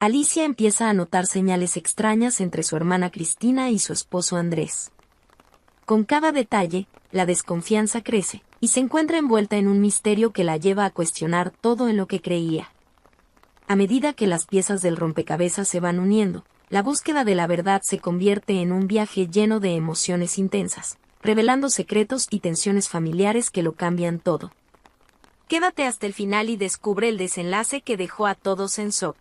Alicia empieza a notar señales extrañas entre su hermana Cristina y su esposo Andrés. Con cada detalle, la desconfianza crece, y se encuentra envuelta en un misterio que la lleva a cuestionar todo en lo que creía. A medida que las piezas del rompecabezas se van uniendo, la búsqueda de la verdad se convierte en un viaje lleno de emociones intensas, revelando secretos y tensiones familiares que lo cambian todo. Quédate hasta el final y descubre el desenlace que dejó a todos en shock.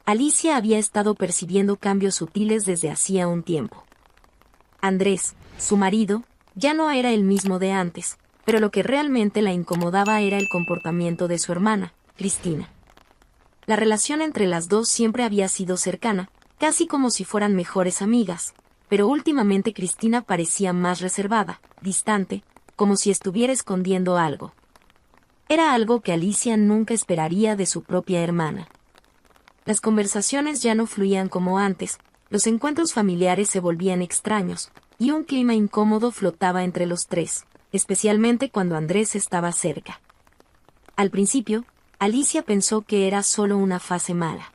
Alicia había estado percibiendo cambios sutiles desde hacía un tiempo. Andrés, su marido, ya no era el mismo de antes, pero lo que realmente la incomodaba era el comportamiento de su hermana, Cristina. La relación entre las dos siempre había sido cercana, casi como si fueran mejores amigas, pero últimamente Cristina parecía más reservada, distante, como si estuviera escondiendo algo. Era algo que Alicia nunca esperaría de su propia hermana. Las conversaciones ya no fluían como antes, los encuentros familiares se volvían extraños, y un clima incómodo flotaba entre los tres, especialmente cuando Andrés estaba cerca. Al principio, Alicia pensó que era solo una fase mala.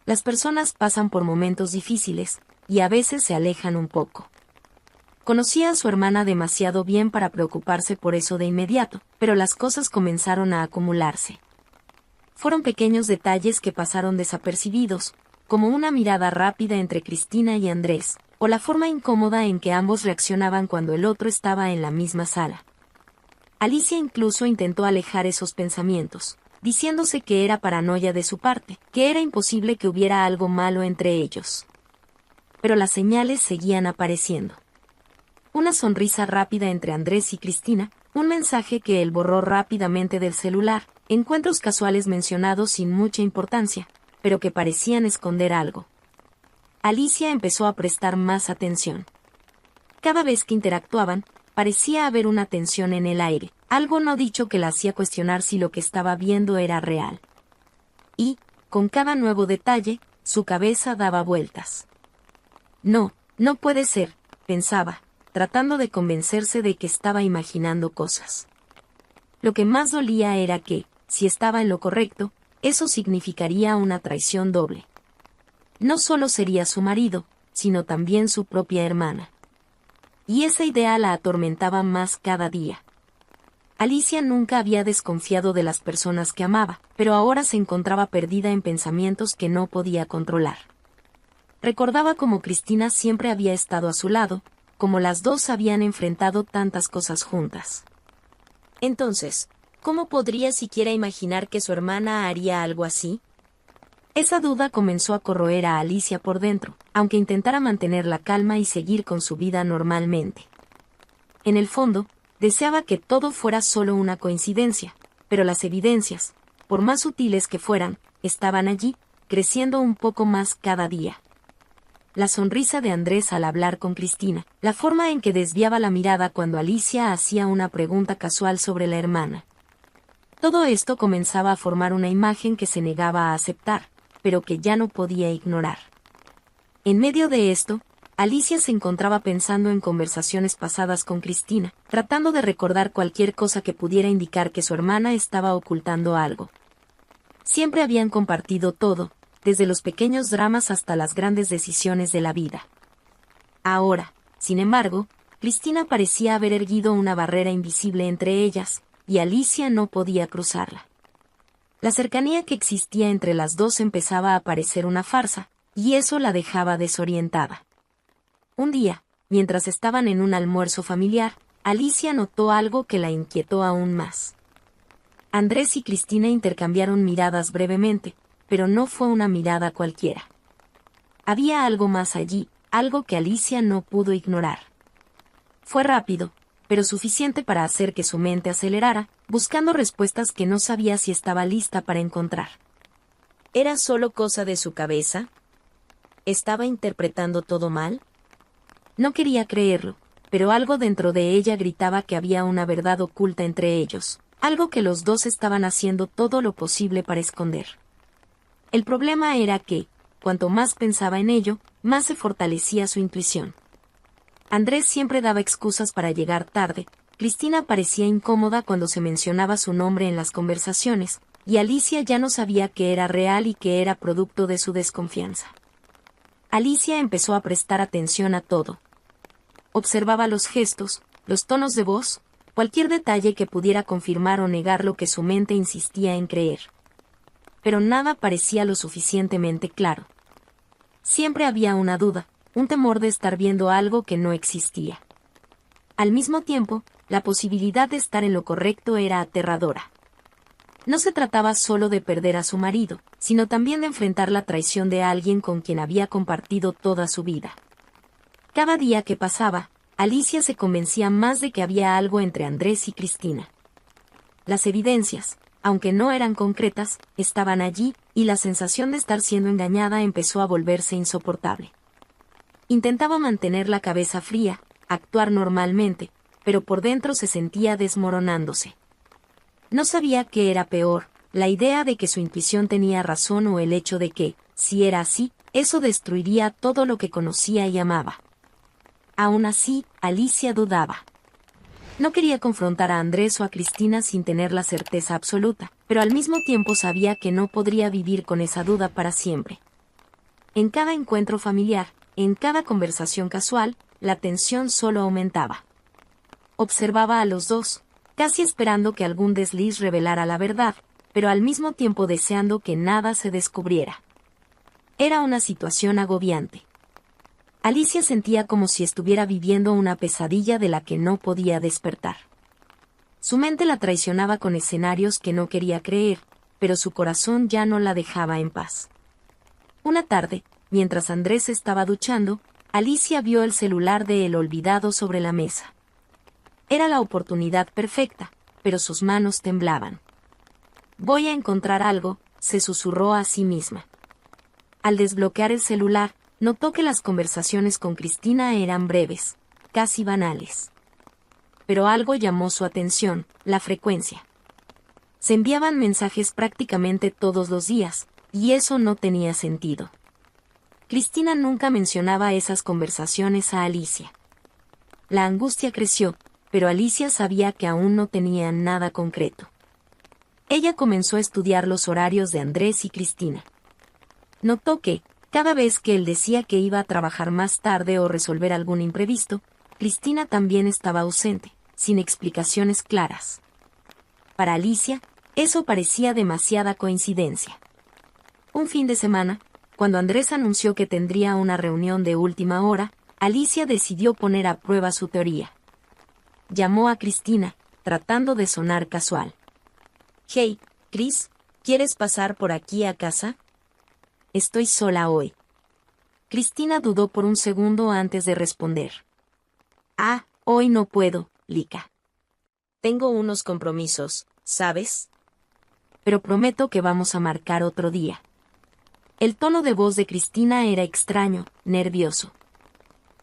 Las personas pasan por momentos difíciles, y a veces se alejan un poco. Conocía a su hermana demasiado bien para preocuparse por eso de inmediato, pero las cosas comenzaron a acumularse. Fueron pequeños detalles que pasaron desapercibidos, como una mirada rápida entre Cristina y Andrés, o la forma incómoda en que ambos reaccionaban cuando el otro estaba en la misma sala. Alicia incluso intentó alejar esos pensamientos, diciéndose que era paranoia de su parte, que era imposible que hubiera algo malo entre ellos. Pero las señales seguían apareciendo. Una sonrisa rápida entre Andrés y Cristina, un mensaje que él borró rápidamente del celular, encuentros casuales mencionados sin mucha importancia, pero que parecían esconder algo. Alicia empezó a prestar más atención. Cada vez que interactuaban, parecía haber una tensión en el aire, algo no dicho que la hacía cuestionar si lo que estaba viendo era real. Y, con cada nuevo detalle, su cabeza daba vueltas. No, no puede ser, pensaba, tratando de convencerse de que estaba imaginando cosas. Lo que más dolía era que, si estaba en lo correcto, eso significaría una traición doble. No solo sería su marido, sino también su propia hermana. Y esa idea la atormentaba más cada día. Alicia nunca había desconfiado de las personas que amaba, pero ahora se encontraba perdida en pensamientos que no podía controlar. Recordaba cómo Cristina siempre había estado a su lado, como las dos habían enfrentado tantas cosas juntas. Entonces, ¿cómo podría siquiera imaginar que su hermana haría algo así? Esa duda comenzó a corroer a Alicia por dentro, aunque intentara mantener la calma y seguir con su vida normalmente. En el fondo, deseaba que todo fuera solo una coincidencia, pero las evidencias, por más sutiles que fueran, estaban allí, creciendo un poco más cada día. La sonrisa de Andrés al hablar con Cristina, la forma en que desviaba la mirada cuando Alicia hacía una pregunta casual sobre la hermana. Todo esto comenzaba a formar una imagen que se negaba a aceptar, pero que ya no podía ignorar. En medio de esto, Alicia se encontraba pensando en conversaciones pasadas con Cristina, tratando de recordar cualquier cosa que pudiera indicar que su hermana estaba ocultando algo. Siempre habían compartido todo, desde los pequeños dramas hasta las grandes decisiones de la vida. Ahora, sin embargo, Cristina parecía haber erguido una barrera invisible entre ellas, y Alicia no podía cruzarla. La cercanía que existía entre las dos empezaba a parecer una farsa, y eso la dejaba desorientada. Un día, mientras estaban en un almuerzo familiar, Alicia notó algo que la inquietó aún más. Andrés y Cristina intercambiaron miradas brevemente, pero no fue una mirada cualquiera. Había algo más allí, algo que Alicia no pudo ignorar. Fue rápido, pero suficiente para hacer que su mente acelerara, buscando respuestas que no sabía si estaba lista para encontrar. ¿Era solo cosa de su cabeza? ¿Estaba interpretando todo mal? No quería creerlo, pero algo dentro de ella gritaba que había una verdad oculta entre ellos, algo que los dos estaban haciendo todo lo posible para esconder. El problema era que, cuanto más pensaba en ello, más se fortalecía su intuición. Andrés siempre daba excusas para llegar tarde, Cristina parecía incómoda cuando se mencionaba su nombre en las conversaciones, y Alicia ya no sabía que era real y que era producto de su desconfianza. Alicia empezó a prestar atención a todo. Observaba los gestos, los tonos de voz, cualquier detalle que pudiera confirmar o negar lo que su mente insistía en creer. Pero nada parecía lo suficientemente claro. Siempre había una duda, un temor de estar viendo algo que no existía. Al mismo tiempo, la posibilidad de estar en lo correcto era aterradora. No se trataba solo de perder a su marido, sino también de enfrentar la traición de alguien con quien había compartido toda su vida. Cada día que pasaba, Alicia se convencía más de que había algo entre Andrés y Cristina. Las evidencias, aunque no eran concretas, estaban allí, y la sensación de estar siendo engañada empezó a volverse insoportable. Intentaba mantener la cabeza fría, actuar normalmente, pero por dentro se sentía desmoronándose. No sabía qué era peor, la idea de que su intuición tenía razón o el hecho de que, si era así, eso destruiría todo lo que conocía y amaba. Aún así, Alicia dudaba. No quería confrontar a Andrés o a Cristina sin tener la certeza absoluta, pero al mismo tiempo sabía que no podría vivir con esa duda para siempre. En cada encuentro familiar, en cada conversación casual, la tensión solo aumentaba. Observaba a los dos, casi esperando que algún desliz revelara la verdad, pero al mismo tiempo deseando que nada se descubriera. Era una situación agobiante. Alicia sentía como si estuviera viviendo una pesadilla de la que no podía despertar. Su mente la traicionaba con escenarios que no quería creer, pero su corazón ya no la dejaba en paz. Una tarde, mientras Andrés estaba duchando, Alicia vio el celular de El Olvidado sobre la mesa. Era la oportunidad perfecta, pero sus manos temblaban. «Voy a encontrar algo», se susurró a sí misma. Al desbloquear el celular, notó que las conversaciones con Cristina eran breves, casi banales. Pero algo llamó su atención, la frecuencia. Se enviaban mensajes prácticamente todos los días, y eso no tenía sentido. Cristina nunca mencionaba esas conversaciones a Alicia. La angustia creció, pero Alicia sabía que aún no tenían nada concreto. Ella comenzó a estudiar los horarios de Andrés y Cristina. Notó que, cada vez que él decía que iba a trabajar más tarde o resolver algún imprevisto, Cristina también estaba ausente, sin explicaciones claras. Para Alicia, eso parecía demasiada coincidencia. Un fin de semana, cuando Andrés anunció que tendría una reunión de última hora, Alicia decidió poner a prueba su teoría. Llamó a Cristina, tratando de sonar casual. «Hey, Cris, ¿quieres pasar por aquí a casa? Estoy sola hoy». Cristina dudó por un segundo antes de responder. «Ah, hoy no puedo, Lica. Tengo unos compromisos, ¿sabes? Pero prometo que vamos a marcar otro día». El tono de voz de Cristina era extraño, nervioso.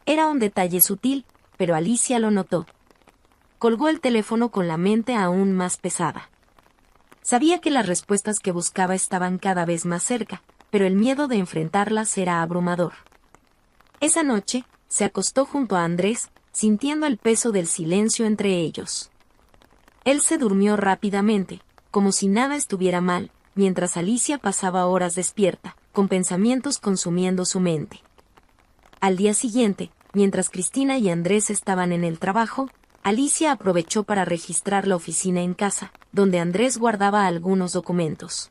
Era un detalle sutil, pero Alicia lo notó. Colgó el teléfono con la mente aún más pesada. Sabía que las respuestas que buscaba estaban cada vez más cerca, pero el miedo de enfrentarlas era abrumador. Esa noche, se acostó junto a Andrés, sintiendo el peso del silencio entre ellos. Él se durmió rápidamente, como si nada estuviera mal, mientras Alicia pasaba horas despierta, con pensamientos consumiendo su mente. Al día siguiente, mientras Cristina y Andrés estaban en el trabajo, Alicia aprovechó para registrar la oficina en casa, donde Andrés guardaba algunos documentos.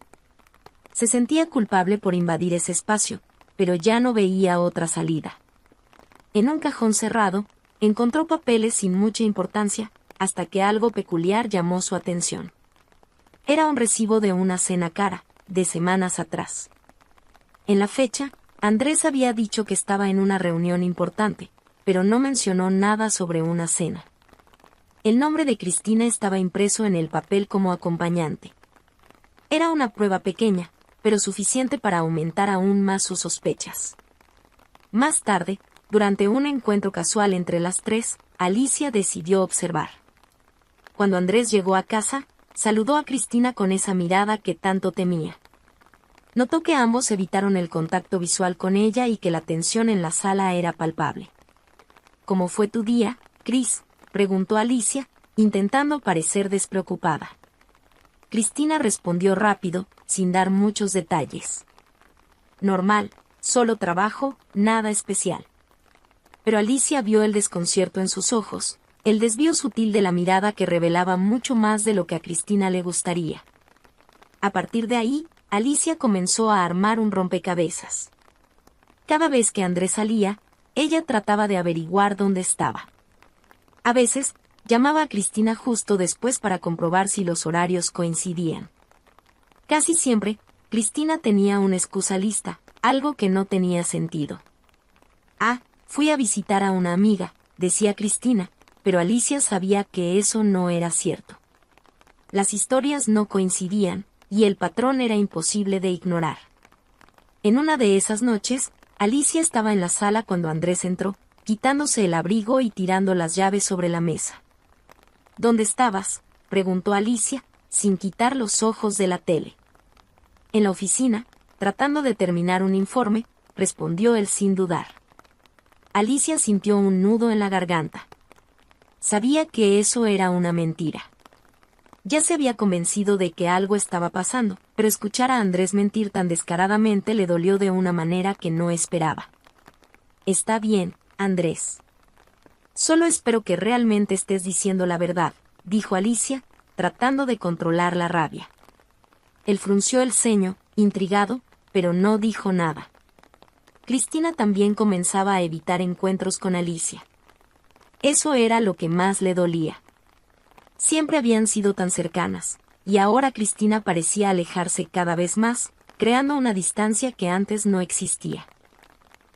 Se sentía culpable por invadir ese espacio, pero ya no veía otra salida. En un cajón cerrado, encontró papeles sin mucha importancia, hasta que algo peculiar llamó su atención. Era un recibo de una cena cara, de semanas atrás. En la fecha, Andrés había dicho que estaba en una reunión importante, pero no mencionó nada sobre una cena. El nombre de Cristina estaba impreso en el papel como acompañante. Era una prueba pequeña, pero suficiente para aumentar aún más sus sospechas. Más tarde, durante un encuentro casual entre las tres, Alicia decidió observar. Cuando Andrés llegó a casa, saludó a Cristina con esa mirada que tanto temía. Notó que ambos evitaron el contacto visual con ella y que la tensión en la sala era palpable. «¿Cómo fue tu día, Cris?», preguntó Alicia, intentando parecer despreocupada. Cristina respondió rápido, sin dar muchos detalles. Normal, solo trabajo, nada especial. Pero Alicia vio el desconcierto en sus ojos, el desvío sutil de la mirada que revelaba mucho más de lo que a Cristina le gustaría. A partir de ahí, Alicia comenzó a armar un rompecabezas. Cada vez que Andrés salía, ella trataba de averiguar dónde estaba. A veces, llamaba a Cristina justo después para comprobar si los horarios coincidían. Casi siempre, Cristina tenía una excusa lista, algo que no tenía sentido. Fui a visitar a una amiga, decía Cristina, pero Alicia sabía que eso no era cierto. Las historias no coincidían, y el patrón era imposible de ignorar. En una de esas noches, Alicia estaba en la sala cuando Andrés entró, quitándose el abrigo y tirando las llaves sobre la mesa. ¿Dónde estabas?, preguntó Alicia, sin quitar los ojos de la tele. En la oficina, tratando de terminar un informe, respondió él sin dudar. Alicia sintió un nudo en la garganta. Sabía que eso era una mentira. Ya se había convencido de que algo estaba pasando, pero escuchar a Andrés mentir tan descaradamente le dolió de una manera que no esperaba. Está bien, Andrés. Solo espero que realmente estés diciendo la verdad, dijo Alicia, tratando de controlar la rabia. Él frunció el ceño, intrigado, pero no dijo nada. Cristina también comenzaba a evitar encuentros con Alicia. Eso era lo que más le dolía. Siempre habían sido tan cercanas, y ahora Cristina parecía alejarse cada vez más, creando una distancia que antes no existía.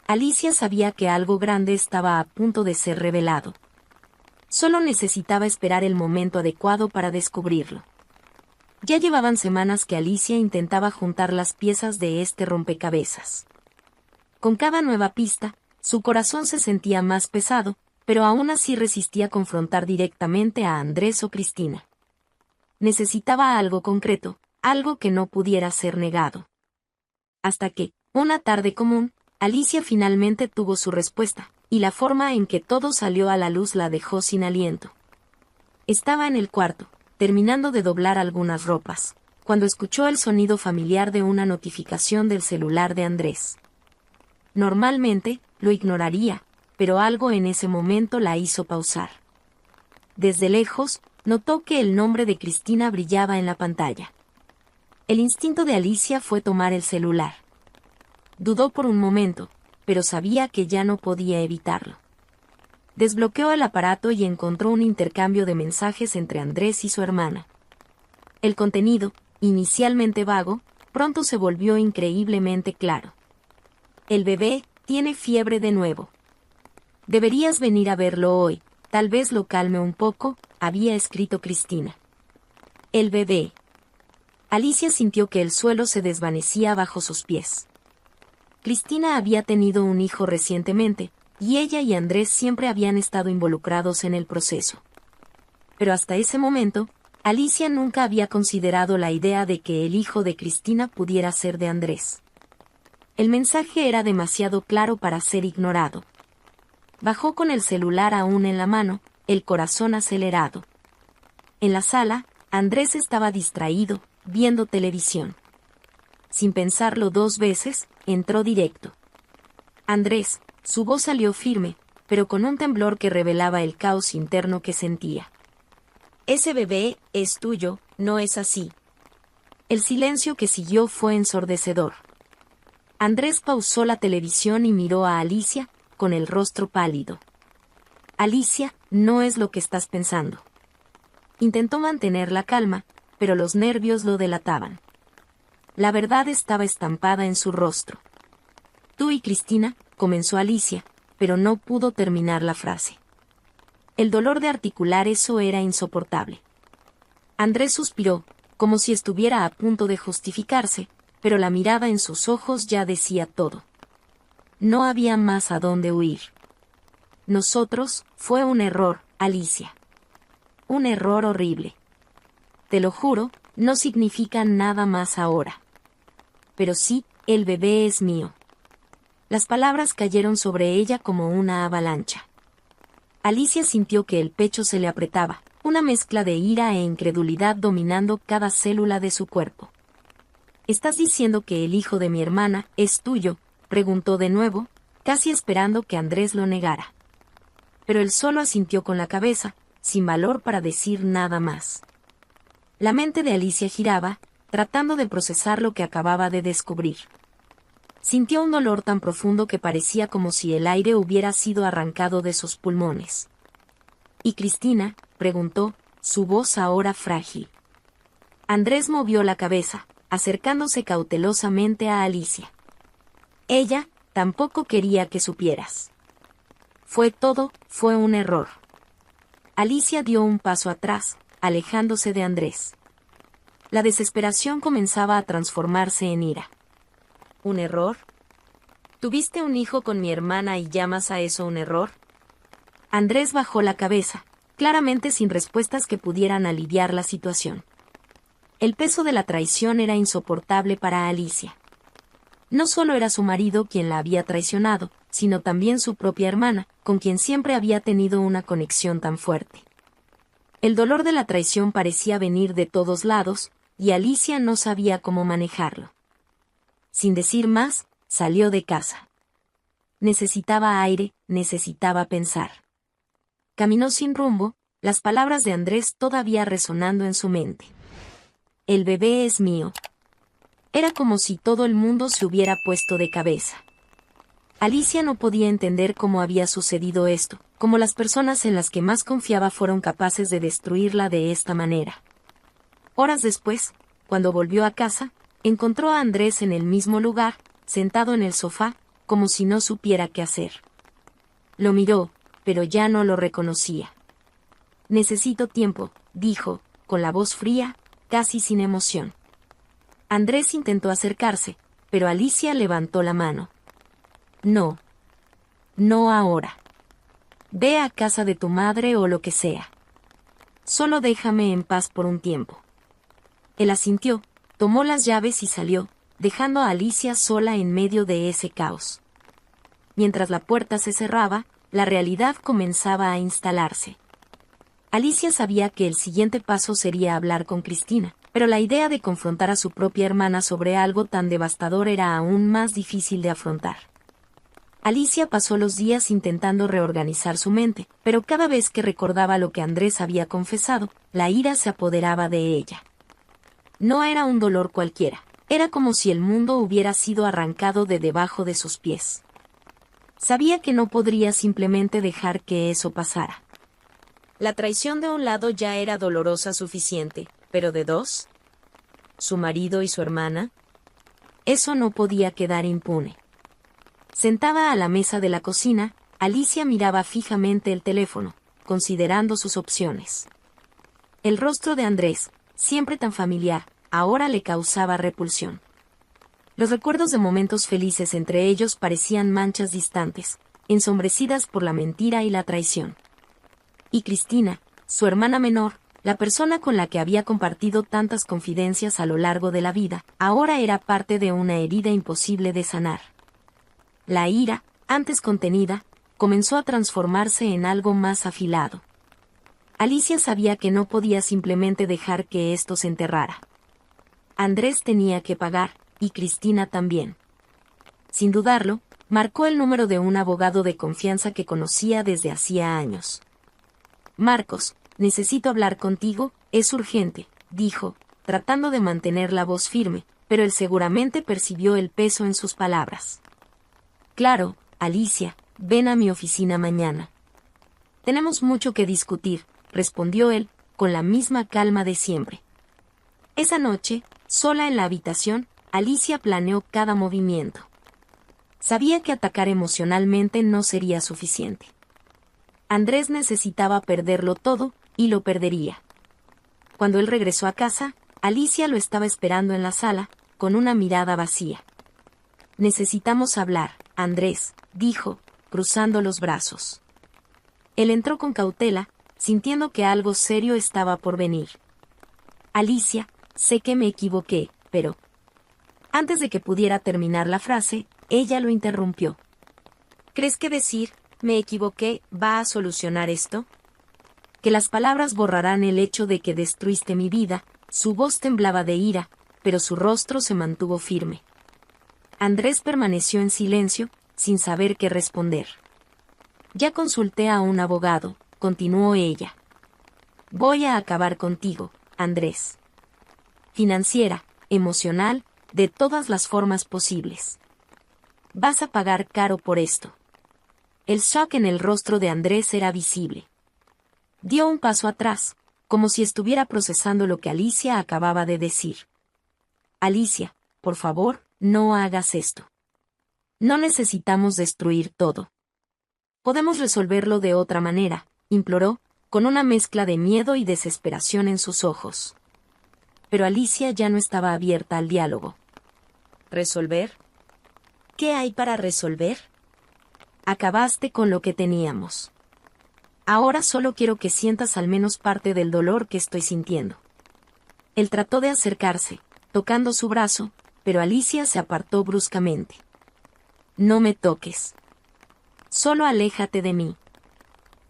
Alicia sabía que algo grande estaba a punto de ser revelado. Solo necesitaba esperar el momento adecuado para descubrirlo. Ya llevaban semanas que Alicia intentaba juntar las piezas de este rompecabezas. Con cada nueva pista, su corazón se sentía más pesado, pero aún así resistía confrontar directamente a Andrés o Cristina. Necesitaba algo concreto, algo que no pudiera ser negado. Hasta que, una tarde común, Alicia finalmente tuvo su respuesta, y la forma en que todo salió a la luz la dejó sin aliento. Estaba en el cuarto, terminando de doblar algunas ropas, cuando escuchó el sonido familiar de una notificación del celular de Andrés. Normalmente, lo ignoraría, pero algo en ese momento la hizo pausar. Desde lejos, notó que el nombre de Cristina brillaba en la pantalla. El instinto de Alicia fue tomar el celular. Dudó por un momento, pero sabía que ya no podía evitarlo. Desbloqueó el aparato y encontró un intercambio de mensajes entre Andrés y su hermana. El contenido, inicialmente vago, pronto se volvió increíblemente claro. El bebé tiene fiebre de nuevo. Deberías venir a verlo hoy, tal vez lo calme un poco, había escrito Cristina. El bebé. Alicia sintió que el suelo se desvanecía bajo sus pies. Cristina había tenido un hijo recientemente, y ella y Andrés siempre habían estado involucrados en el proceso. Pero hasta ese momento, Alicia nunca había considerado la idea de que el hijo de Cristina pudiera ser de Andrés. El mensaje era demasiado claro para ser ignorado. Bajó con el celular aún en la mano, el corazón acelerado. En la sala, Andrés estaba distraído, viendo televisión. Sin pensarlo dos veces, entró directo. Andrés, su voz salió firme, pero con un temblor que revelaba el caos interno que sentía. Ese bebé es tuyo, ¿no es así? El silencio que siguió fue ensordecedor. Andrés pausó la televisión y miró a Alicia, con el rostro pálido. Alicia, no es lo que estás pensando. Intentó mantener la calma, pero los nervios lo delataban. La verdad estaba estampada en su rostro. Tú y Cristina, comenzó Alicia, pero no pudo terminar la frase. El dolor de articular eso era insoportable. Andrés suspiró, como si estuviera a punto de justificarse, pero la mirada en sus ojos ya decía todo. No había más a dónde huir. Nosotros, fue un error, Alicia. Un error horrible. Te lo juro, no significa nada más ahora. Pero sí, el bebé es mío. Las palabras cayeron sobre ella como una avalancha. Alicia sintió que el pecho se le apretaba, una mezcla de ira e incredulidad dominando cada célula de su cuerpo. ¿Estás diciendo que el hijo de mi hermana es tuyo?, preguntó de nuevo, casi esperando que Andrés lo negara. Pero él solo asintió con la cabeza, sin valor para decir nada más. La mente de Alicia giraba, tratando de procesar lo que acababa de descubrir. Sintió un dolor tan profundo que parecía como si el aire hubiera sido arrancado de sus pulmones. ¿Y Cristina?, preguntó, su voz ahora frágil. Andrés movió la cabeza, acercándose cautelosamente a Alicia. Ella tampoco quería que supieras. Fue un error. Alicia dio un paso atrás, alejándose de Andrés. La desesperación comenzaba a transformarse en ira. ¿Un error? ¿Tuviste un hijo con mi hermana y llamas a eso un error? Andrés bajó la cabeza, claramente sin respuestas que pudieran aliviar la situación. El peso de la traición era insoportable para Alicia. No solo era su marido quien la había traicionado, sino también su propia hermana, con quien siempre había tenido una conexión tan fuerte. El dolor de la traición parecía venir de todos lados, y Alicia no sabía cómo manejarlo. Sin decir más, salió de casa. Necesitaba aire, necesitaba pensar. Caminó sin rumbo, las palabras de Andrés todavía resonando en su mente. El bebé es mío. Era como si todo el mundo se hubiera puesto de cabeza. Alicia no podía entender cómo había sucedido esto, cómo las personas en las que más confiaba fueron capaces de destruirla de esta manera. Horas después, cuando volvió a casa, encontró a Andrés en el mismo lugar, sentado en el sofá, como si no supiera qué hacer. Lo miró, pero ya no lo reconocía. Necesito tiempo, dijo, con la voz fría, casi sin emoción. Andrés intentó acercarse, pero Alicia levantó la mano. No. No ahora. Ve a casa de tu madre o lo que sea. Solo déjame en paz por un tiempo. Él asintió, tomó las llaves y salió, dejando a Alicia sola en medio de ese caos. Mientras la puerta se cerraba, la realidad comenzaba a instalarse. Alicia sabía que el siguiente paso sería hablar con Cristina, pero la idea de confrontar a su propia hermana sobre algo tan devastador era aún más difícil de afrontar. Alicia pasó los días intentando reorganizar su mente, pero cada vez que recordaba lo que Andrés había confesado, la ira se apoderaba de ella. No era un dolor cualquiera, era como si el mundo hubiera sido arrancado de debajo de sus pies. Sabía que no podría simplemente dejar que eso pasara. La traición de un lado ya era dolorosa suficiente, pero de dos, su marido y su hermana, eso no podía quedar impune. Sentada a la mesa de la cocina, Alicia miraba fijamente el teléfono, considerando sus opciones. El rostro de Andrés, siempre tan familiar, ahora le causaba repulsión. Los recuerdos de momentos felices entre ellos parecían manchas distantes, ensombrecidas por la mentira y la traición. Y Cristina, su hermana menor, la persona con la que había compartido tantas confidencias a lo largo de la vida, ahora era parte de una herida imposible de sanar. La ira, antes contenida, comenzó a transformarse en algo más afilado. Alicia sabía que no podía simplemente dejar que esto se enterrara. Andrés tenía que pagar, y Cristina también. Sin dudarlo, marcó el número de un abogado de confianza que conocía desde hacía años. Marcos, necesito hablar contigo, es urgente, dijo, tratando de mantener la voz firme, pero él seguramente percibió el peso en sus palabras. Claro, Alicia, ven a mi oficina mañana. Tenemos mucho que discutir, respondió él, con la misma calma de siempre. Esa noche, sola en la habitación, Alicia planeó cada movimiento. Sabía que atacar emocionalmente no sería suficiente. Andrés necesitaba perderlo todo, y lo perdería. Cuando él regresó a casa, Alicia lo estaba esperando en la sala, con una mirada vacía. Necesitamos hablar, Andrés, dijo, cruzando los brazos. Él entró con cautela, sintiendo que algo serio estaba por venir. Alicia, sé que me equivoqué, pero... Antes de que pudiera terminar la frase, ella lo interrumpió. ¿Crees que decir, me equivoqué, va a solucionar esto? que las palabras borrarán el hecho de que destruiste mi vida. Su voz temblaba de ira, pero su rostro se mantuvo firme. Andrés permaneció en silencio, sin saber qué responder. Ya consulté a un abogado, continuó ella. Voy a acabar contigo, Andrés. Financiera, emocional, de todas las formas posibles. Vas a pagar caro por esto. El shock en el rostro de Andrés era visible. Dio un paso atrás, como si estuviera procesando lo que Alicia acababa de decir. Alicia, por favor, no hagas esto. No necesitamos destruir todo. Podemos resolverlo de otra manera, imploró, con una mezcla de miedo y desesperación en sus ojos. Pero Alicia ya no estaba abierta al diálogo. ¿Resolver? ¿Qué hay para resolver? Acabaste con lo que teníamos. Ahora solo quiero que sientas al menos parte del dolor que estoy sintiendo. Él trató de acercarse, tocando su brazo, pero Alicia se apartó bruscamente. No me toques. Solo aléjate de mí.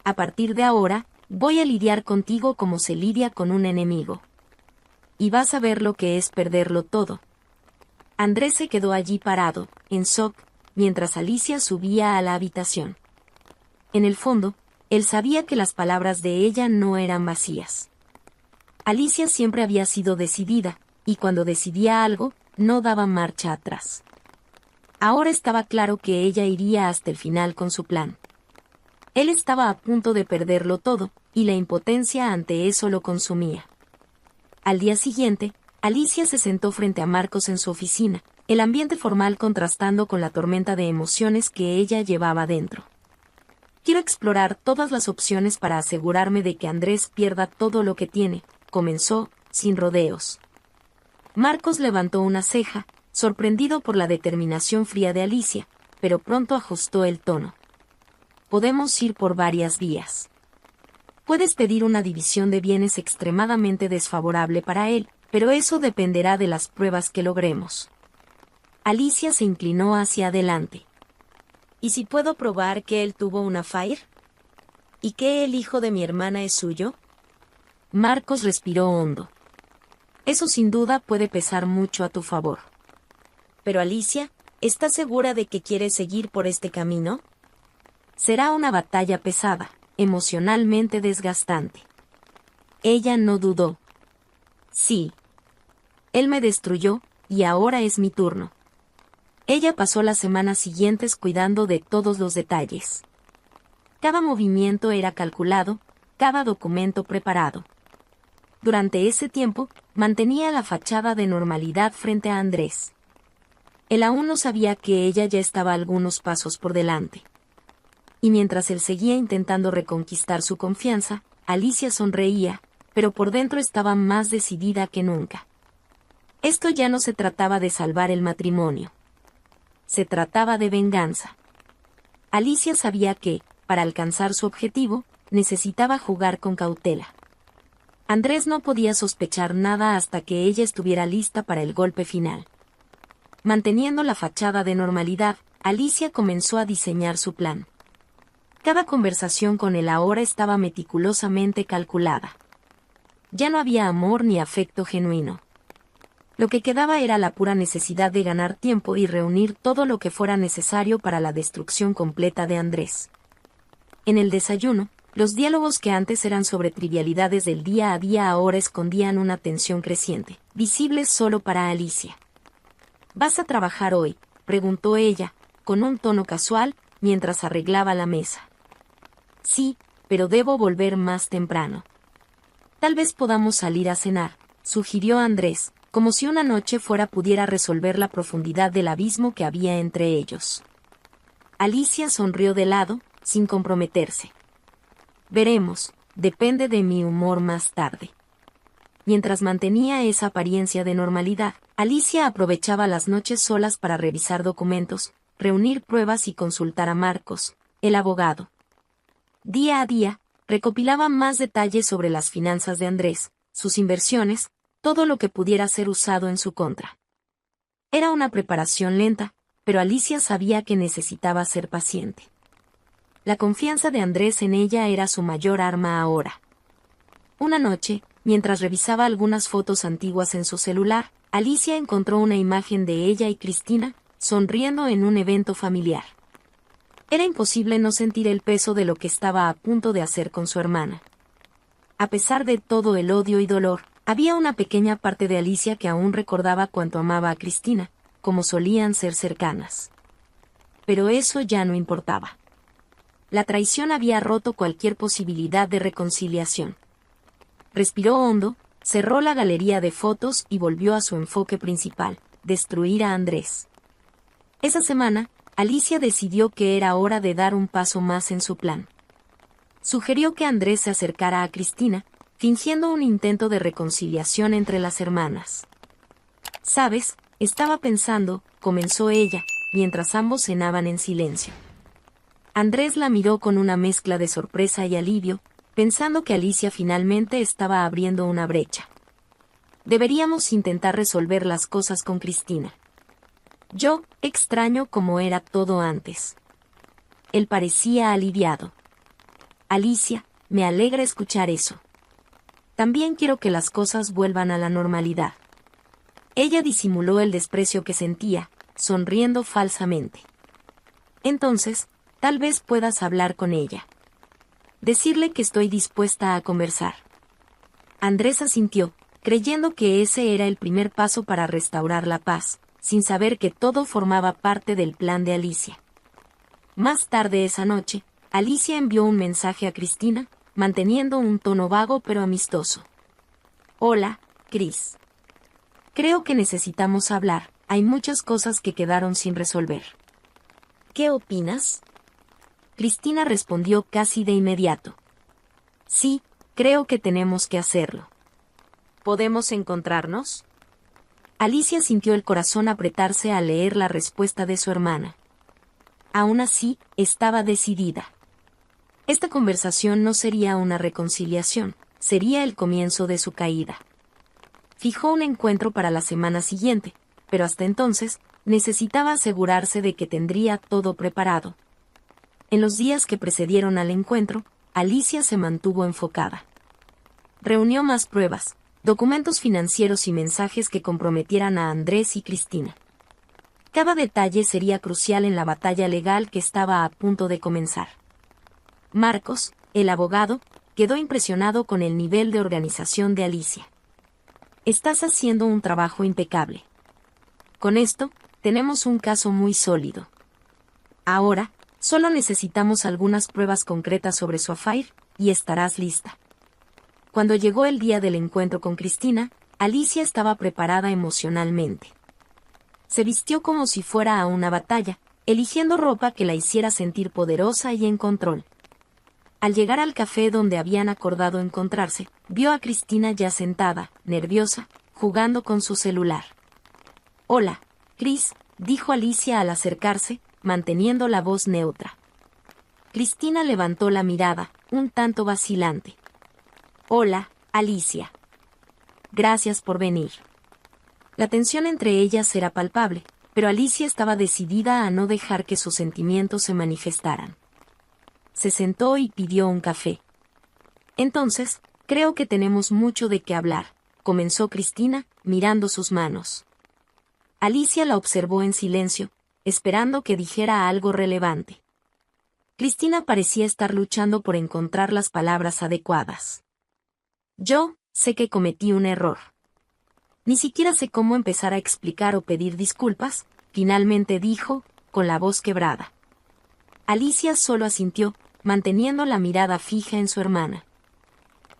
A partir de ahora, voy a lidiar contigo como se lidia con un enemigo. Y vas a ver lo que es perderlo todo. Andrés se quedó allí parado, en shock, mientras Alicia subía a la habitación. En el fondo, él sabía que las palabras de ella no eran vacías. Alicia siempre había sido decidida, y cuando decidía algo, no daba marcha atrás. Ahora estaba claro que ella iría hasta el final con su plan. Él estaba a punto de perderlo todo, y la impotencia ante eso lo consumía. Al día siguiente, Alicia se sentó frente a Marcos en su oficina, el ambiente formal contrastando con la tormenta de emociones que ella llevaba dentro. Quiero explorar todas las opciones para asegurarme de que Andrés pierda todo lo que tiene, comenzó, sin rodeos. Marcos levantó una ceja, sorprendido por la determinación fría de Alicia, pero pronto ajustó el tono. Podemos ir por varias vías. Puedes pedir una división de bienes extremadamente desfavorable para él, pero eso dependerá de las pruebas que logremos. Alicia se inclinó hacia adelante. ¿Y si puedo probar que él tuvo una affair? ¿Y que el hijo de mi hermana es suyo? Marcos respiró hondo. Eso sin duda puede pesar mucho a tu favor. Pero Alicia, ¿estás segura de que quieres seguir por este camino? Será una batalla pesada, emocionalmente desgastante. Ella no dudó. Sí. Él me destruyó, y ahora es mi turno. Ella pasó las semanas siguientes cuidando de todos los detalles. Cada movimiento era calculado, cada documento preparado. Durante ese tiempo, mantenía la fachada de normalidad frente a Andrés. Él aún no sabía que ella ya estaba algunos pasos por delante. Y mientras él seguía intentando reconquistar su confianza, Alicia sonreía, pero por dentro estaba más decidida que nunca. Esto ya no se trataba de salvar el matrimonio. Se trataba de venganza. Alicia sabía que, para alcanzar su objetivo, necesitaba jugar con cautela. Andrés no podía sospechar nada hasta que ella estuviera lista para el golpe final. Manteniendo la fachada de normalidad, Alicia comenzó a diseñar su plan. Cada conversación con él ahora estaba meticulosamente calculada. Ya no había amor ni afecto genuino. Lo que quedaba era la pura necesidad de ganar tiempo y reunir todo lo que fuera necesario para la destrucción completa de Andrés. En el desayuno, los diálogos que antes eran sobre trivialidades del día a día ahora escondían una tensión creciente, visible solo para Alicia. ¿Vas a trabajar hoy?, preguntó ella, con un tono casual, mientras arreglaba la mesa. Sí, pero debo volver más temprano. Tal vez podamos salir a cenar, sugirió Andrés, como si una noche fuera pudiera resolver la profundidad del abismo que había entre ellos. Alicia sonrió de lado, sin comprometerse. Veremos, depende de mi humor más tarde. Mientras mantenía esa apariencia de normalidad, Alicia aprovechaba las noches solas para revisar documentos, reunir pruebas y consultar a Marcos, el abogado. Día a día, recopilaba más detalles sobre las finanzas de Andrés, sus inversiones, todo lo que pudiera ser usado en su contra. Era una preparación lenta, pero Alicia sabía que necesitaba ser paciente. La confianza de Andrés en ella era su mayor arma ahora. Una noche, mientras revisaba algunas fotos antiguas en su celular, Alicia encontró una imagen de ella y Cristina, sonriendo en un evento familiar. Era imposible no sentir el peso de lo que estaba a punto de hacer con su hermana. A pesar de todo el odio y dolor, había una pequeña parte de Alicia que aún recordaba cuánto amaba a Cristina, como solían ser cercanas. Pero eso ya no importaba. La traición había roto cualquier posibilidad de reconciliación. Respiró hondo, cerró la galería de fotos y volvió a su enfoque principal, destruir a Andrés. Esa semana, Alicia decidió que era hora de dar un paso más en su plan. Sugirió que Andrés se acercara a Cristina, fingiendo un intento de reconciliación entre las hermanas. «¿Sabes?, estaba pensando», comenzó ella, mientras ambos cenaban en silencio. Andrés la miró con una mezcla de sorpresa y alivio, pensando que Alicia finalmente estaba abriendo una brecha. «Deberíamos intentar resolver las cosas con Cristina. Yo extraño cómo era todo antes». Él parecía aliviado. «Alicia, me alegra escuchar eso. También quiero que las cosas vuelvan a la normalidad». Ella disimuló el desprecio que sentía, sonriendo falsamente. «Entonces, tal vez puedas hablar con ella. Decirle que estoy dispuesta a conversar». Andrés asintió, creyendo que ese era el primer paso para restaurar la paz, sin saber que todo formaba parte del plan de Alicia. Más tarde esa noche, Alicia envió un mensaje a Cristina, manteniendo un tono vago pero amistoso. «Hola, Cris. Creo que necesitamos hablar, hay muchas cosas que quedaron sin resolver. ¿Qué opinas?». Cristina respondió casi de inmediato. «Sí, creo que tenemos que hacerlo. ¿Podemos encontrarnos?». Alicia sintió el corazón apretarse al leer la respuesta de su hermana. Aún así, estaba decidida. Esta conversación no sería una reconciliación, sería el comienzo de su caída. Fijó un encuentro para la semana siguiente, pero hasta entonces, necesitaba asegurarse de que tendría todo preparado. En los días que precedieron al encuentro, Alicia se mantuvo enfocada. Reunió más pruebas, documentos financieros y mensajes que comprometieran a Andrés y Cristina. Cada detalle sería crucial en la batalla legal que estaba a punto de comenzar. Marcos, el abogado, quedó impresionado con el nivel de organización de Alicia. «Estás haciendo un trabajo impecable. Con esto, tenemos un caso muy sólido. Ahora, solo necesitamos algunas pruebas concretas sobre su affair, y estarás lista». Cuando llegó el día del encuentro con Cristina, Alicia estaba preparada emocionalmente. Se vistió como si fuera a una batalla, eligiendo ropa que la hiciera sentir poderosa y en control. Al llegar al café donde habían acordado encontrarse, vio a Cristina ya sentada, nerviosa, jugando con su celular. «Hola, Cris», dijo Alicia al acercarse, manteniendo la voz neutra. Cristina levantó la mirada, un tanto vacilante. «Hola, Alicia. Gracias por venir». La tensión entre ellas era palpable, pero Alicia estaba decidida a no dejar que sus sentimientos se manifestaran. Se sentó y pidió un café. «Entonces, creo que tenemos mucho de qué hablar», comenzó Cristina, mirando sus manos. Alicia la observó en silencio, esperando que dijera algo relevante. Cristina parecía estar luchando por encontrar las palabras adecuadas. «Yo sé que cometí un error. Ni siquiera sé cómo empezar a explicar o pedir disculpas», finalmente dijo, con la voz quebrada. Alicia solo asintió, manteniendo la mirada fija en su hermana.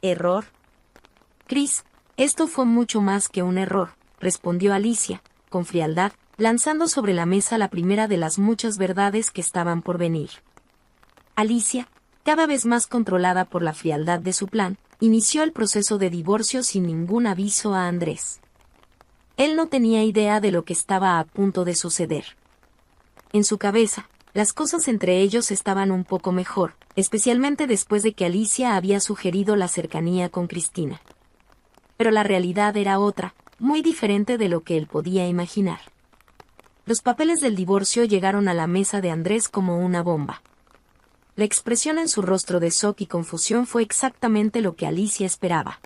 «¿Error?». «Cris, esto fue mucho más que un error», respondió Alicia, con frialdad, lanzando sobre la mesa la primera de las muchas verdades que estaban por venir. Alicia, cada vez más controlada por la frialdad de su plan, inició el proceso de divorcio sin ningún aviso a Andrés. Él no tenía idea de lo que estaba a punto de suceder. En su cabeza, las cosas entre ellos estaban un poco mejor, especialmente después de que Alicia había sugerido la cercanía con Cristina. Pero la realidad era otra, muy diferente de lo que él podía imaginar. Los papeles del divorcio llegaron a la mesa de Andrés como una bomba. La expresión en su rostro de shock y confusión fue exactamente lo que Alicia esperaba.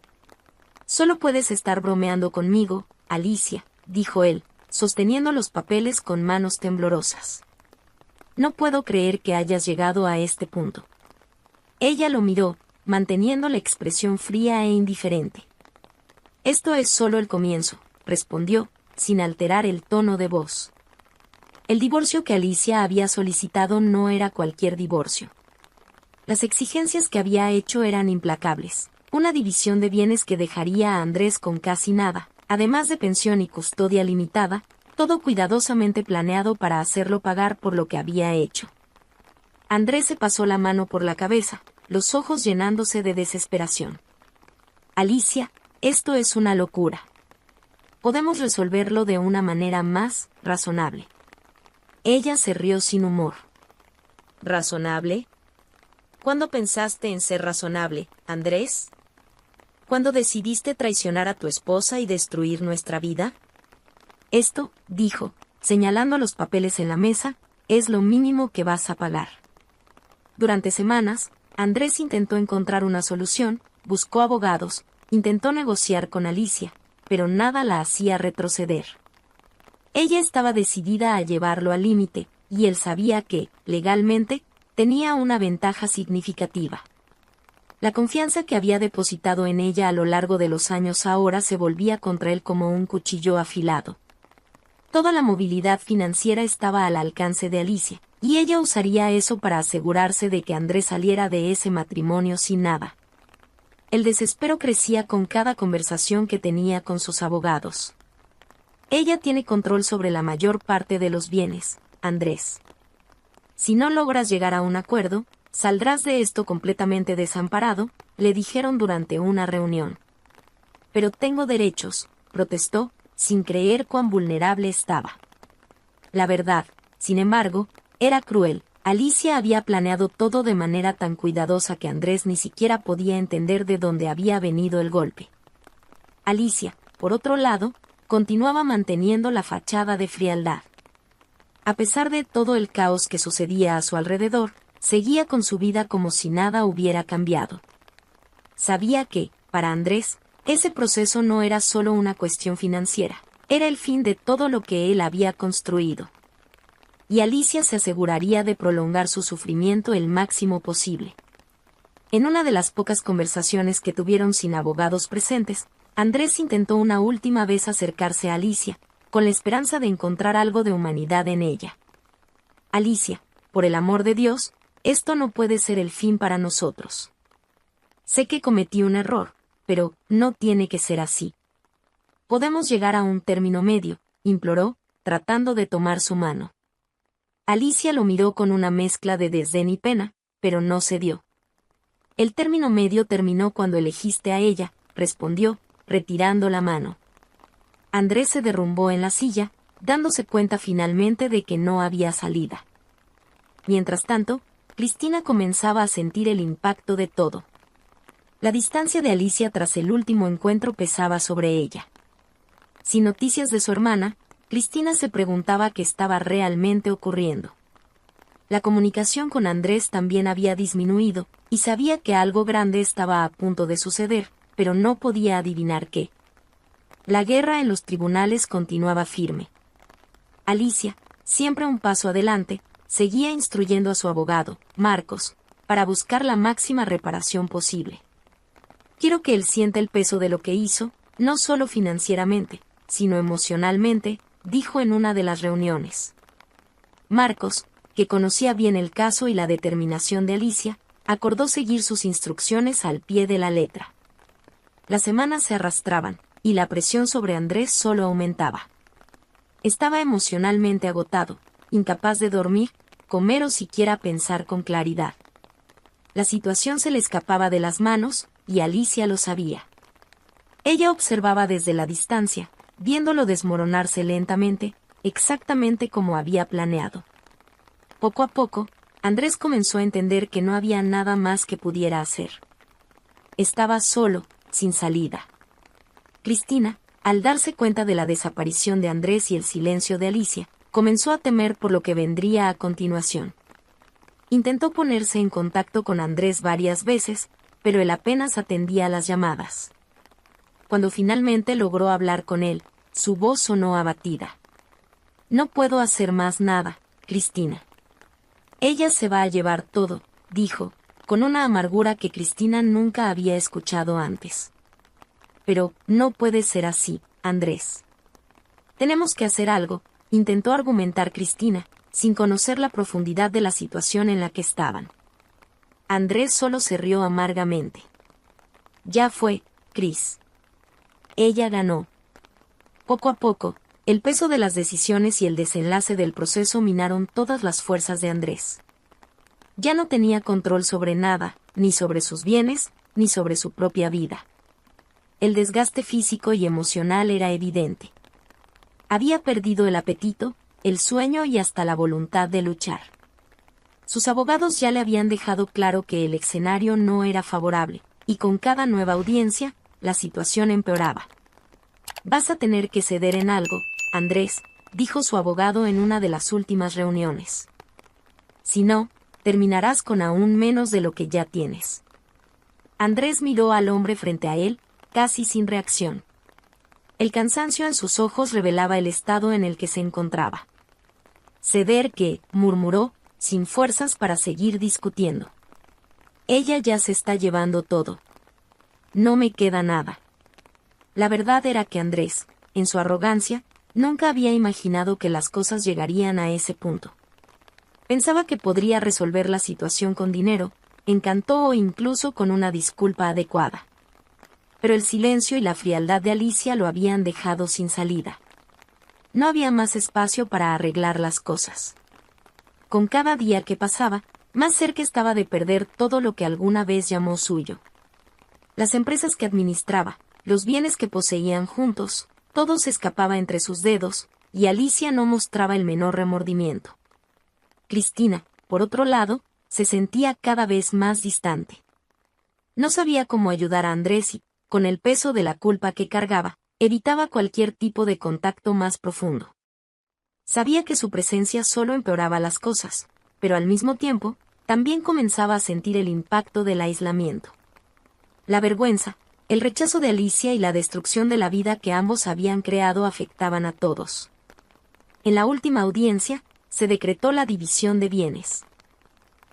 «Solo puedes estar bromeando conmigo, Alicia», dijo él, sosteniendo los papeles con manos temblorosas. «No puedo creer que hayas llegado a este punto». Ella lo miró, manteniendo la expresión fría e indiferente. «Esto es solo el comienzo», respondió, sin alterar el tono de voz. El divorcio que Alicia había solicitado no era cualquier divorcio. Las exigencias que había hecho eran implacables. Una división de bienes que dejaría a Andrés con casi nada, además de pensión y custodia limitada, todo cuidadosamente planeado para hacerlo pagar por lo que había hecho. Andrés se pasó la mano por la cabeza, los ojos llenándose de desesperación. «Alicia, esto es una locura. Podemos resolverlo de una manera más razonable». Ella se rió sin humor. «¿Razonable? ¿Cuándo pensaste en ser razonable, Andrés? ¿Cuándo decidiste traicionar a tu esposa y destruir nuestra vida?» «Esto», dijo, señalando los papeles en la mesa, «es lo mínimo que vas a pagar». Durante semanas, Andrés intentó encontrar una solución, buscó abogados, intentó negociar con Alicia, pero nada la hacía retroceder. Ella estaba decidida a llevarlo al límite, y él sabía que, legalmente, tenía una ventaja significativa. La confianza que había depositado en ella a lo largo de los años ahora se volvía contra él como un cuchillo afilado. Toda la movilidad financiera estaba al alcance de Alicia, y ella usaría eso para asegurarse de que Andrés saliera de ese matrimonio sin nada. El desespero crecía con cada conversación que tenía con sus abogados. «Ella tiene control sobre la mayor parte de los bienes, Andrés. Si no logras llegar a un acuerdo, saldrás de esto completamente desamparado», le dijeron durante una reunión. «Pero tengo derechos», protestó, sin creer cuán vulnerable estaba. La verdad, sin embargo, era cruel. Alicia había planeado todo de manera tan cuidadosa que Andrés ni siquiera podía entender de dónde había venido el golpe. Alicia, por otro lado, continuaba manteniendo la fachada de frialdad. A pesar de todo el caos que sucedía a su alrededor, seguía con su vida como si nada hubiera cambiado. Sabía que, para Andrés, ese proceso no era solo una cuestión financiera, era el fin de todo lo que él había construido. Y Alicia se aseguraría de prolongar su sufrimiento el máximo posible. En una de las pocas conversaciones que tuvieron sin abogados presentes, Andrés intentó una última vez acercarse a Alicia, con la esperanza de encontrar algo de humanidad en ella. «Alicia, por el amor de Dios, esto no puede ser el fin para nosotros. Sé que cometí un error, pero no tiene que ser así. Podemos llegar a un término medio», imploró, tratando de tomar su mano. Alicia lo miró con una mezcla de desdén y pena, pero no cedió. «El término medio terminó cuando elegiste a ella», respondió, retirando la mano. Andrés se derrumbó en la silla, dándose cuenta finalmente de que no había salida. Mientras tanto, Cristina comenzaba a sentir el impacto de todo. La distancia de Alicia tras el último encuentro pesaba sobre ella. Sin noticias de su hermana, Cristina se preguntaba qué estaba realmente ocurriendo. La comunicación con Andrés también había disminuido, y sabía que algo grande estaba a punto de suceder, pero no podía adivinar qué. La guerra en los tribunales continuaba firme. Alicia, siempre un paso adelante, seguía instruyendo a su abogado, Marcos, para buscar la máxima reparación posible. «Quiero que él sienta el peso de lo que hizo, no solo financieramente, sino emocionalmente», dijo en una de las reuniones. Marcos, que conocía bien el caso y la determinación de Alicia, acordó seguir sus instrucciones al pie de la letra. Las semanas se arrastraban, y la presión sobre Andrés solo aumentaba. Estaba emocionalmente agotado, incapaz de dormir, comer o siquiera pensar con claridad. La situación se le escapaba de las manos, y Alicia lo sabía. Ella observaba desde la distancia, viéndolo desmoronarse lentamente, exactamente como había planeado. Poco a poco, Andrés comenzó a entender que no había nada más que pudiera hacer. Estaba solo, sin salida. Cristina, al darse cuenta de la desaparición de Andrés y el silencio de Alicia, comenzó a temer por lo que vendría a continuación. Intentó ponerse en contacto con Andrés varias veces, pero él apenas atendía las llamadas. Cuando finalmente logró hablar con él, su voz sonó abatida. «No puedo hacer más nada, Cristina. Ella se va a llevar todo», dijo, con una amargura que Cristina nunca había escuchado antes. «Pero no puede ser así, Andrés. Tenemos que hacer algo», intentó argumentar Cristina, sin conocer la profundidad de la situación en la que estaban. Andrés solo se rió amargamente. «Ya fue, Cris. Ella ganó». Poco a poco, el peso de las decisiones y el desenlace del proceso minaron todas las fuerzas de Andrés. Ya no tenía control sobre nada, ni sobre sus bienes, ni sobre su propia vida. El desgaste físico y emocional era evidente. Había perdido el apetito, el sueño y hasta la voluntad de luchar. Sus abogados ya le habían dejado claro que el escenario no era favorable, y con cada nueva audiencia, la situación empeoraba. «Vas a tener que ceder en algo, Andrés», dijo su abogado en una de las últimas reuniones. «Si no, terminarás con aún menos de lo que ya tienes». Andrés miró al hombre frente a él, casi sin reacción. El cansancio en sus ojos revelaba el estado en el que se encontraba. «¿Ceder qué?», murmuró, sin fuerzas para seguir discutiendo. «Ella ya se está llevando todo. No me queda nada». La verdad era que Andrés, en su arrogancia, nunca había imaginado que las cosas llegarían a ese punto. Pensaba que podría resolver la situación con dinero, encantó o incluso con una disculpa adecuada. Pero el silencio y la frialdad de Alicia lo habían dejado sin salida. No había más espacio para arreglar las cosas. Con cada día que pasaba, más cerca estaba de perder todo lo que alguna vez llamó suyo. Las empresas que administraba, los bienes que poseían juntos, todo se escapaba entre sus dedos, y Alicia no mostraba el menor remordimiento. Cristina, por otro lado, se sentía cada vez más distante. No sabía cómo ayudar a Andrés y, con el peso de la culpa que cargaba, evitaba cualquier tipo de contacto más profundo. Sabía que su presencia solo empeoraba las cosas, pero al mismo tiempo, también comenzaba a sentir el impacto del aislamiento. La vergüenza, el rechazo de Alicia y la destrucción de la vida que ambos habían creado afectaban a todos. En la última audiencia, se decretó la división de bienes.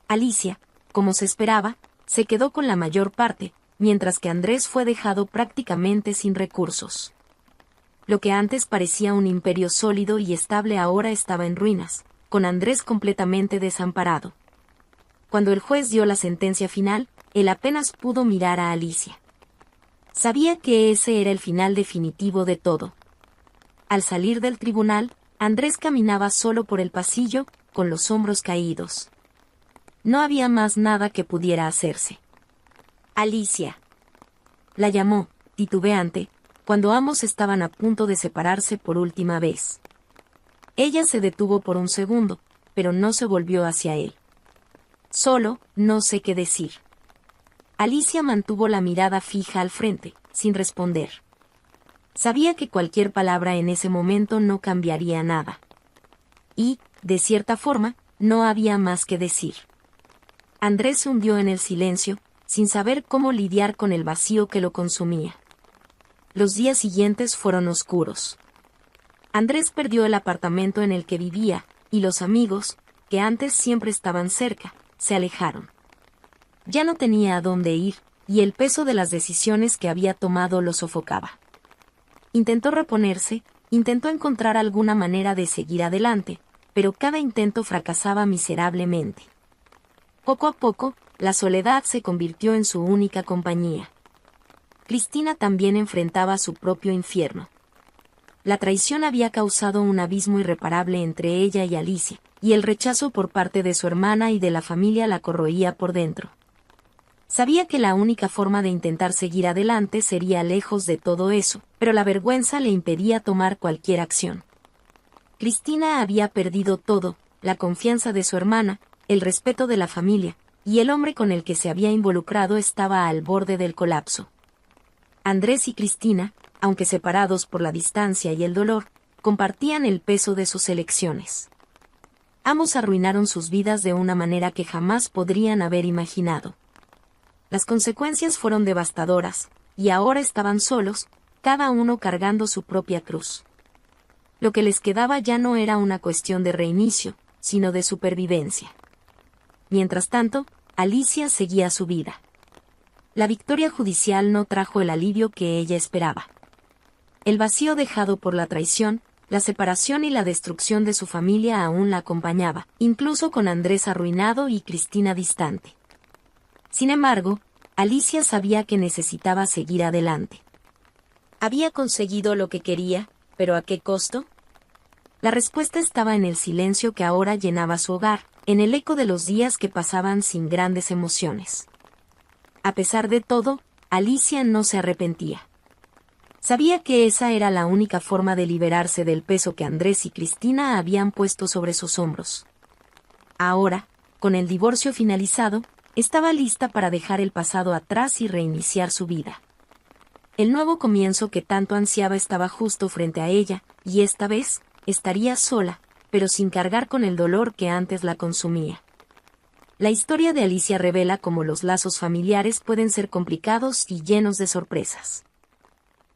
Alicia, como se esperaba, se quedó con la mayor parte, mientras que Andrés fue dejado prácticamente sin recursos. Lo que antes parecía un imperio sólido y estable ahora estaba en ruinas, con Andrés completamente desamparado. Cuando el juez dio la sentencia final, él apenas pudo mirar a Alicia. Sabía que ese era el final definitivo de todo. Al salir del tribunal, Andrés caminaba solo por el pasillo, con los hombros caídos. No había más nada que pudiera hacerse. «Alicia», la llamó, titubeante, cuando ambos estaban a punto de separarse por última vez. Ella se detuvo por un segundo, pero no se volvió hacia él. «Solo, no sé qué decir». Alicia mantuvo la mirada fija al frente, sin responder. Sabía que cualquier palabra en ese momento no cambiaría nada. Y, de cierta forma, no había más que decir. Andrés se hundió en el silencio, sin saber cómo lidiar con el vacío que lo consumía. Los días siguientes fueron oscuros. Andrés perdió el apartamento en el que vivía, y los amigos, que antes siempre estaban cerca, se alejaron. Ya no tenía a dónde ir, y el peso de las decisiones que había tomado lo sofocaba. Intentó reponerse, intentó encontrar alguna manera de seguir adelante, pero cada intento fracasaba miserablemente. Poco a poco, la soledad se convirtió en su única compañía. Cristina también enfrentaba su propio infierno. La traición había causado un abismo irreparable entre ella y Alicia, y el rechazo por parte de su hermana y de la familia la corroía por dentro. Sabía que la única forma de intentar seguir adelante sería lejos de todo eso, pero la vergüenza le impedía tomar cualquier acción. Cristina había perdido todo, la confianza de su hermana, el respeto de la familia, y el hombre con el que se había involucrado estaba al borde del colapso. Andrés y Cristina, aunque separados por la distancia y el dolor, compartían el peso de sus elecciones. Ambos arruinaron sus vidas de una manera que jamás podrían haber imaginado. Las consecuencias fueron devastadoras, y ahora estaban solos, cada uno cargando su propia cruz. Lo que les quedaba ya no era una cuestión de reinicio, sino de supervivencia. Mientras tanto, Alicia seguía su vida. La victoria judicial no trajo el alivio que ella esperaba. El vacío dejado por la traición, la separación y la destrucción de su familia aún la acompañaba, incluso con Andrés arruinado y Cristina distante. Sin embargo, Alicia sabía que necesitaba seguir adelante. ¿Había conseguido lo que quería, pero a qué costo? La respuesta estaba en el silencio que ahora llenaba su hogar, en el eco de los días que pasaban sin grandes emociones. A pesar de todo, Alicia no se arrepentía. Sabía que esa era la única forma de liberarse del peso que Andrés y Cristina habían puesto sobre sus hombros. Ahora, con el divorcio finalizado, estaba lista para dejar el pasado atrás y reiniciar su vida. El nuevo comienzo que tanto ansiaba estaba justo frente a ella, y esta vez, estaría sola, pero sin cargar con el dolor que antes la consumía. La historia de Alicia revela cómo los lazos familiares pueden ser complicados y llenos de sorpresas.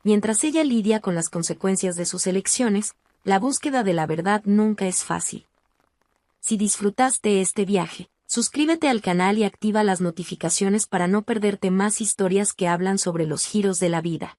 Mientras ella lidia con las consecuencias de sus elecciones, la búsqueda de la verdad nunca es fácil. Si disfrutaste este viaje, suscríbete al canal y activa las notificaciones para no perderte más historias que hablan sobre los giros de la vida.